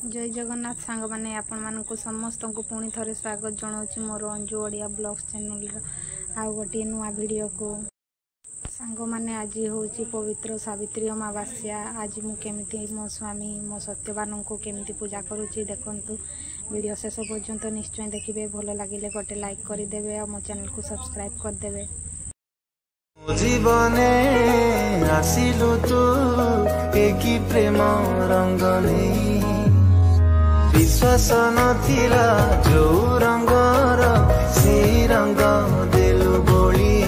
जय जगन्नाथ सांग माने आपण मानक समस्त को पुणी थरे स्वागत जनाऊँ मोर अंजू ओडिया ब्लॉग्स चैनल आउ गोटे नुआ वीडियो को सांग माने आज हूँ पवित्र सावित्री अमावास्या। आज मु केमिति मो स्वामी मो सत्यवान को केमिति पूजा करुच्ची देखंतु। वीडियो शेष पर्यंत निश्चय देखिए। भल लगे गोटे लाइक करदे और मो चैनल को सब्सक्राइब करदे। जीवने आसिलु तू एक प्रेम रंग विश्वास नथिला जो रंगर से रंग देलु बोली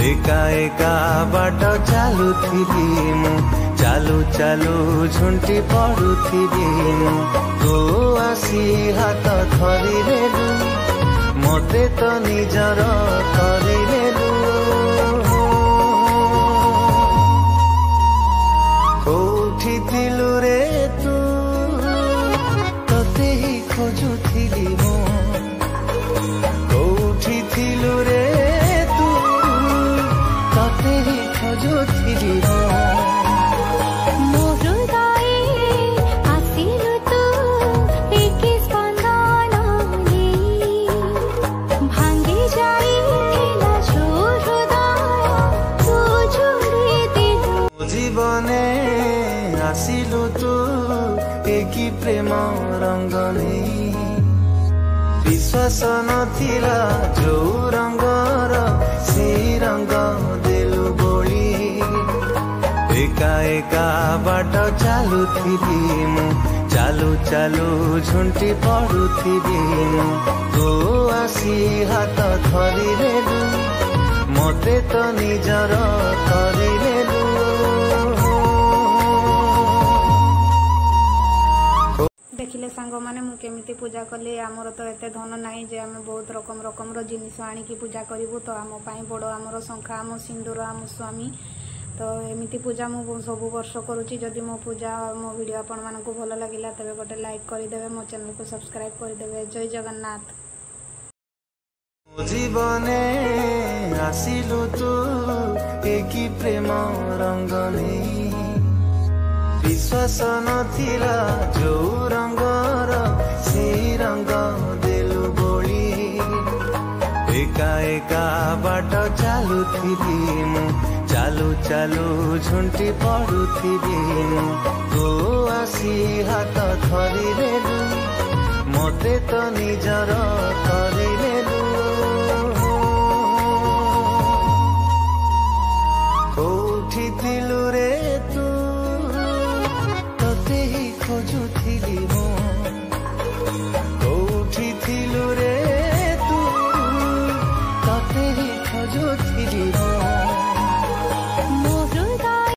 एका एका बाट चालुथिबी मु चालू चालू झुंटी पड़ुथिबी मु तो आसी हाथ धरिलेलु मते तो निजर करिलेलु कोठी थिलु रे तू तते ही खोजुथिली मु कोठी थिलु रे तू तते ही खोजुथिली मु जीवने आसिलु तू एक प्रेम रंग विश्वास नथिला जो रंगर से रंग देलु बोली एका एका बाट चालुथिबी मु चालू चालू झुंटी पड़ुथिबी मु तो आसी हाथ धरिलेलु मते तो निजर करिलेलु देखिले सांग माने मु केमिति पूजा कले। आमर तो एते धन नाही जे आम बहुत रकम जिनिस आनी की पूजा करिवु। तो आम पाई बड़ आमर शंखा आम सिंदूर आम स्वामी। तो एमिति पूजा मु सब वर्ष करूची। जदि मो पूजा मो वीडियो आपण मानकु भल लागिला तबे गोटे लाइक करदेवे, मो चैनल को सब्सक्राइब करदेवे। जय जगन्नाथ। जीवने आसिलु तू एक प्रेम रंग विश्वास नथिला जो रंगर से रंग देलु बोली एका एका बाट चालुथिबी मु चालू चालू झुंटी पड़ुथिबी मु तो आसी हाथ धरिलेलु मते तो निजर करिलेलु कोठी थिलु रे तू तते ही खोजुथिली मु कोठी थिलु रे तू तते ही खोजुथिली मु।